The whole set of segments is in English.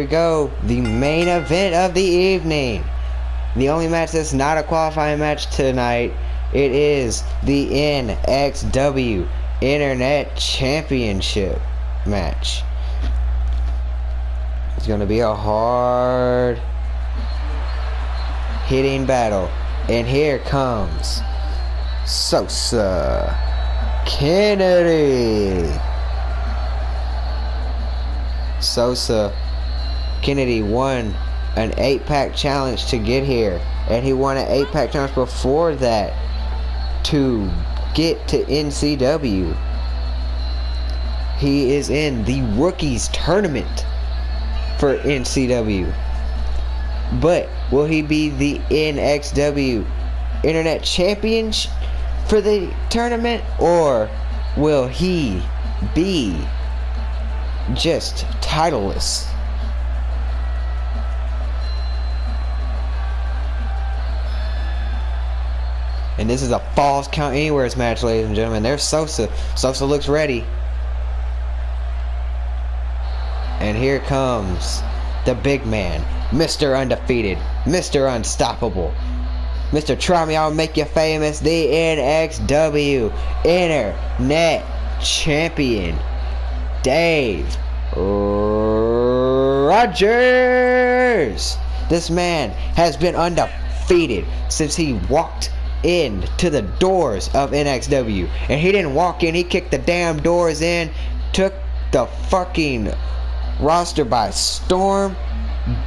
go, the main event of the evening. The only match that's not a qualifying match tonight. It is the NXW Internet Championship match. It's going to be a hard hitting battle. And here comes Sosa Kennedy. Sosa Kennedy won an 8-pack challenge to get here, and he won an 8-pack challenge before that to get to NCW. He is in the rookies tournament for NCW. But will he be the NXW Internet Champion for the tournament, or will he be just titleless? And this is a Falls Count Anywhere match, ladies and gentlemen. There's Sosa. Sosa looks ready. And here comes the big man, Mr. Undefeated, Mr. Unstoppable, Mr. Try Me, I'll Make You Famous, the NXW Internet Champion, Dave Rogers. This man has been undefeated since he walked into the doors of NXW. And he didn't walk in, he kicked the damn doors in, took the fucking roster by storm,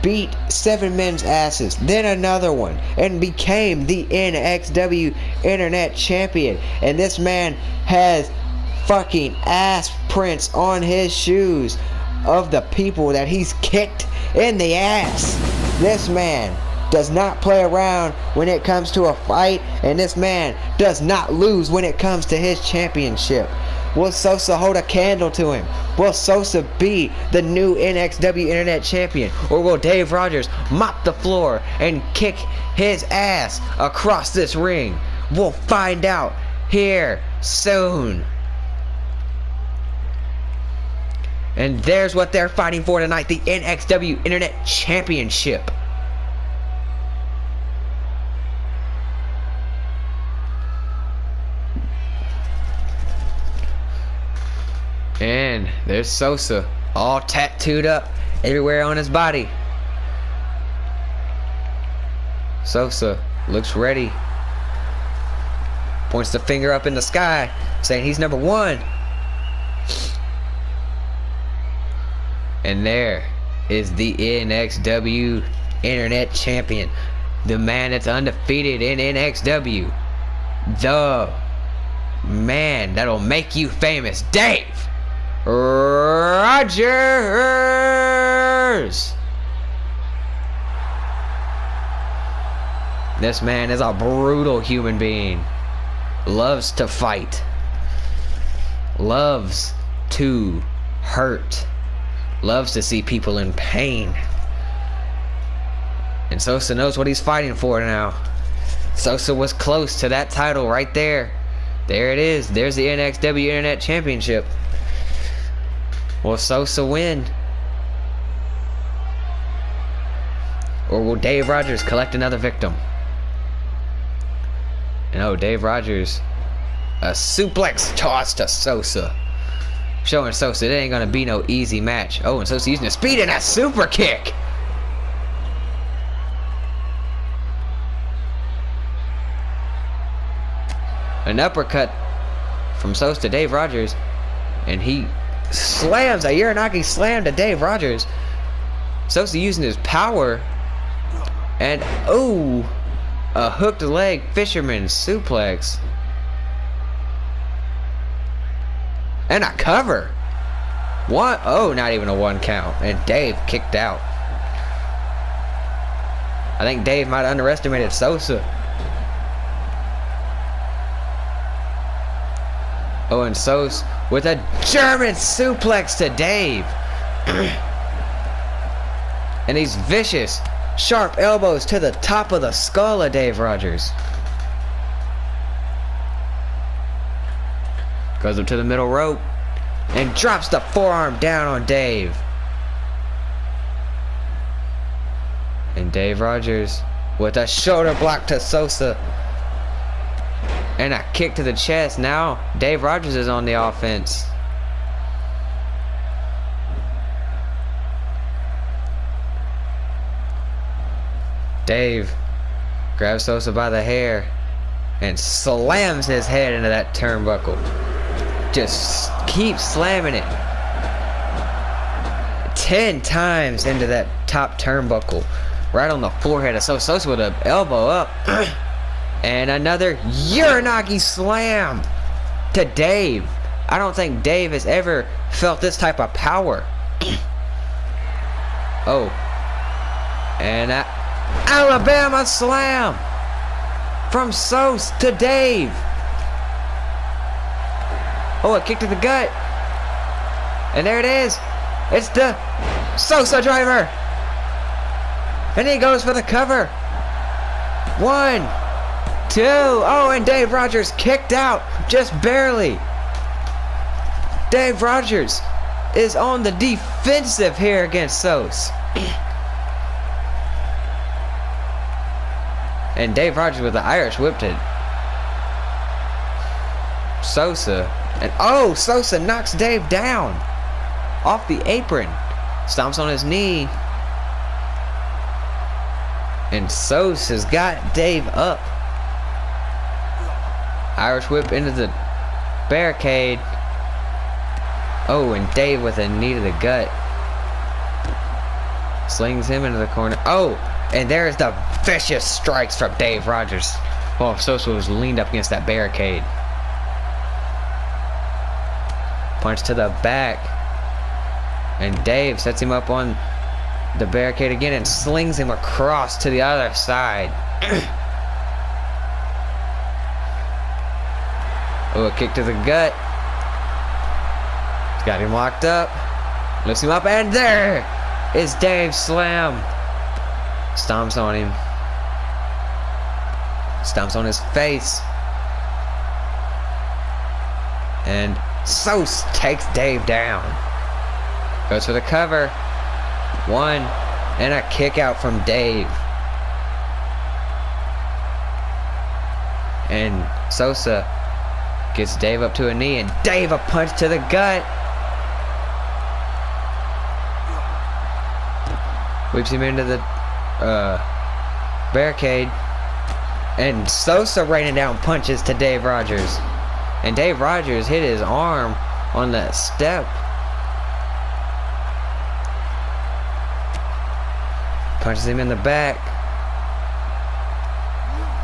beat 7 men's asses, then another one, and became the NXW Internet Champion. And this man has fucking ass prints on his shoes of the people that he's kicked in the ass. This man does not play around when it comes to a fight, and this man does not lose when it comes to his championship. Will Sosa hold a candle to him? Will Sosa be the new NXW Internet Champion? Or will Dave Rogers mop the floor and kick his ass across this ring? We'll find out here soon. And there's what they're fighting for tonight, the NXW Internet Championship. And there's Sosa, all tattooed up everywhere on his body. Sosa looks ready. Points the finger up in the sky, saying he's number 1. And there is the NXW Internet Champion. The man that's undefeated in NXW. The man that'll make you famous, Dave Rogers. This man is a brutal human being. Loves to fight. Loves to hurt. Loves to see people in pain. And Sosa knows what he's fighting for now. Sosa was close to that title right there. There it is. There's the NXW Internet Championship. Will Sosa win? Or will Dave Rogers collect another victim? And oh, Dave Rogers, a suplex toss to Sosa. Showing Sosa it ain't gonna be no easy match. Oh, and Sosa using his speed in that super kick. An uppercut from Sosa to Dave Rogers, and he slams a Uranagi slam to Dave Rogers. Sosa using his power, and oh, a hooked leg fisherman suplex, and a cover. What? Oh, not even a 1 count, and Dave kicked out. I think Dave might have underestimated Sosa. Oh, and Sosa with a German suplex to Dave. And these vicious, sharp elbows to the top of the skull of Dave Rogers. Goes up to the middle rope and drops the forearm down on Dave. Dave Rogers with a shoulder block to Sosa. And a kick to the chest. Now Dave Rogers is on the offense. Dave grabs Sosa by the hair and slams his head into that turnbuckle. Just keeps slamming it 10 times into that top turnbuckle, right on the forehead of Sosa. Sosa with an elbow up. And another Uranagi slam to Dave. I don't think Dave has ever felt this type of power. Oh. And Alabama slam from Sosa to Dave. Oh, a kick to the gut. And there it is. It's the Sosa driver. And he goes for the cover. 1, 2. Oh, and Dave Rogers kicked out just barely. Dave Rogers is on the defensive here against Sosa. And Dave Rogers with the Irish whip to Sosa. And oh, Sosa knocks Dave down off the apron. Stomps on his knee. And Sosa's got Dave up. Irish whip into the barricade. Oh, and Dave with a knee to the gut. Slings him into the corner. Oh, and there's the vicious strikes from Dave Rogers. Well, Sosa was leaned up against that barricade. Punch to the back. And Dave sets him up on the barricade again and slings him across to the other side. Oh, a kick to the gut. He's got him locked up. Lifts him up, and there is Dave's slam. Stomps on him. Stomps on his face. And Sosa takes Dave down. Goes for the cover. 1. And a kick out from Dave. And Sosa gets Dave up to a knee, and Dave a punch to the gut. Whips him into the barricade. And Sosa raining down punches to Dave Rogers. And Dave Rogers hit his arm on that step. Punches him in the back.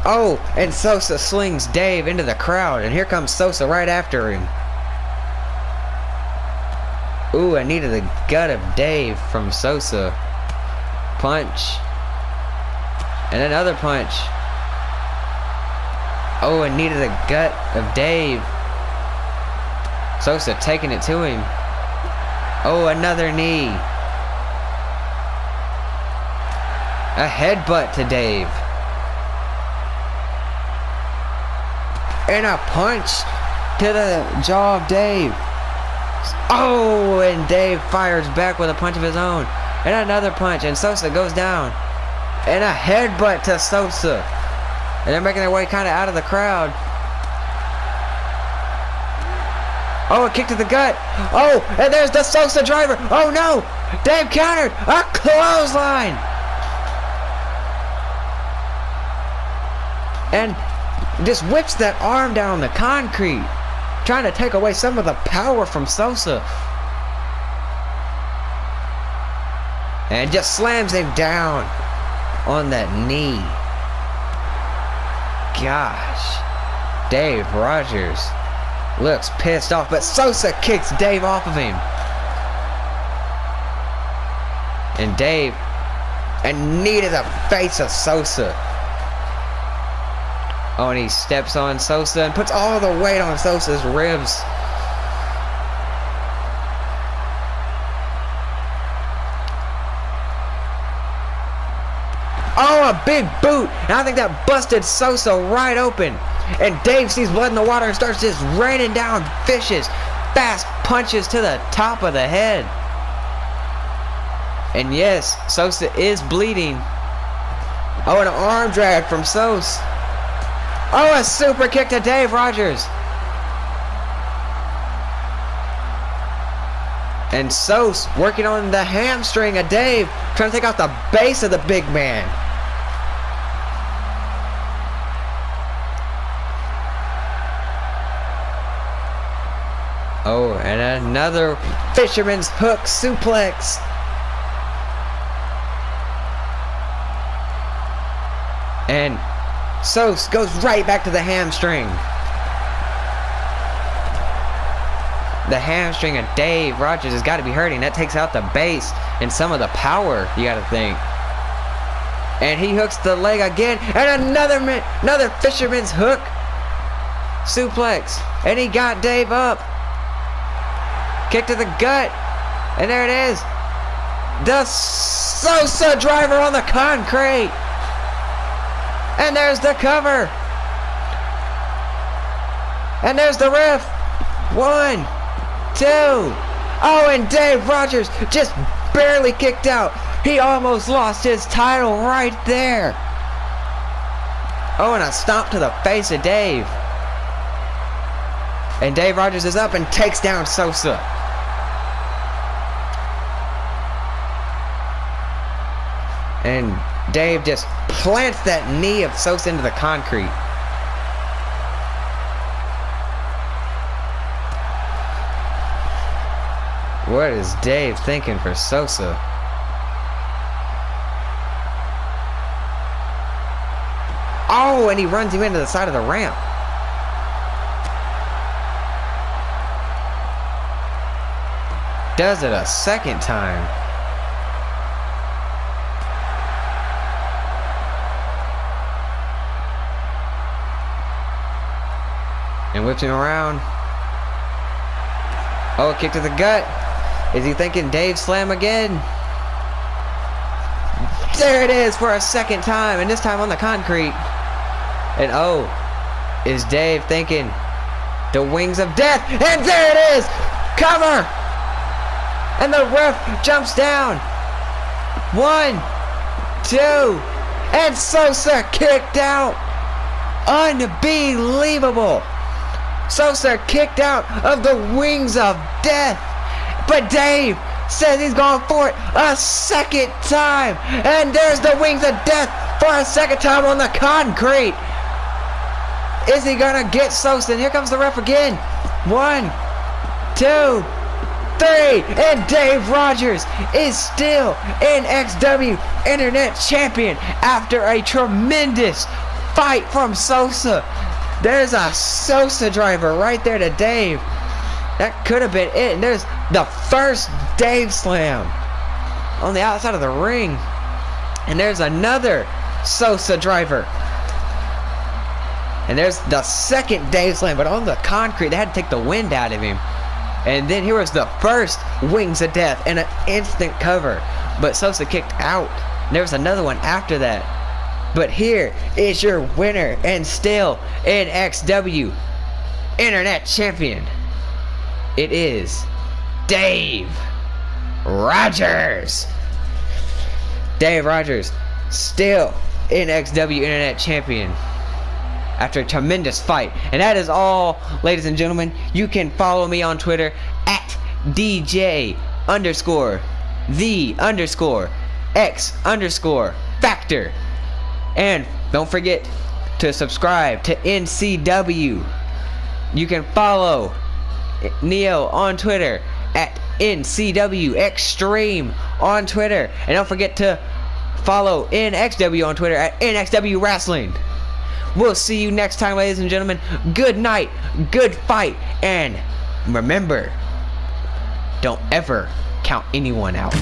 Oh, and Sosa slings Dave into the crowd. And here comes Sosa right after him. Ooh, a knee to the gut of Dave from Sosa. Punch. And another punch. Oh, a knee to the gut of Dave. Sosa taking it to him. Oh, another knee. A headbutt to Dave. And a punch to the jaw of Dave. Oh, and Dave fires back with a punch of his own. And another punch, and Sosa goes down. And a headbutt to Sosa. And they're making their way kind of out of the crowd. Oh, a kick to the gut. Oh, and there's the Sosa driver. Oh, no. Dave countered. A clothesline. And just whips that arm down on the concrete, trying to take away some of the power from Sosa. And just slams him down on that knee. Gosh. Dave Rogers looks pissed off, but Sosa kicks Dave off of him. And Dave, a knee to the face of Sosa. Oh, and he steps on Sosa and puts all the weight on Sosa's ribs. Oh, a big boot. And I think that busted Sosa right open. And Dave sees blood in the water and starts just raining down vicious, fast punches to the top of the head. And yes, Sosa is bleeding. Oh, an arm drag from Sos. Oh, a super kick to Dave Rogers. And Sos working on the hamstring of Dave, trying to take out the base of the big man. Oh, and another fisherman's hook suplex. And Sos goes right back to the hamstring. The hamstring of Dave Rogers has got to be hurting. That takes out the base and some of the power, you got to think. And he hooks the leg again. And another fisherman's hook suplex. And he got Dave up. Kick to the gut. And there it is. The Sosa driver on the concrete. And there's the cover. And there's the ref. 1, 2. Oh, and Dave Rogers just barely kicked out. He almost lost his title right there. Oh, and a stomp to the face of Dave. And Dave Rogers is up and takes down Sosa. And Dave just plants that knee of Sosa into the concrete. What is Dave thinking for Sosa? Oh, and he runs him into the side of the ramp. Does it a second time. And whips him around. Oh, a kick to the gut. Is he thinking Dave slam again? There it is for a second time, and this time on the concrete. And oh, is Dave thinking the wings of death? And there it is! Cover! And the ref jumps down. 1, 2, and Sosa kicked out. Unbelievable. Sosa kicked out of the wings of death. But Dave says he's going for it a second time. And there's the wings of death for a second time on the concrete. Is he gonna get Sosa? And here comes the ref again. 1, 2, 3. And Dave Rogers is still NXW Internet Champion after a tremendous fight from Sosa. There's a Sosa driver right there to Dave. That could have been it. And there's the first Dave slam on the outside of the ring. And there's another Sosa driver. And there's the second Dave slam, but on the concrete. They had to take the wind out of him. And then here was the first wings of death and an instant cover. But Sosa kicked out. And there was another one after that. But here is your winner and still NXW Internet Champion. It is Dave Rogers. Dave Rogers, still NXW Internet Champion after a tremendous fight. And that is all, ladies and gentlemen. You can follow me on Twitter at DJ_the_X_Factor. And don't forget to subscribe to NCW. You can follow Neo on Twitter at NCW Extreme on Twitter. And don't forget to follow NXW on Twitter at NXWWrestling. We'll see you next time, ladies and gentlemen. Good night, good fight, and remember, don't ever count anyone out.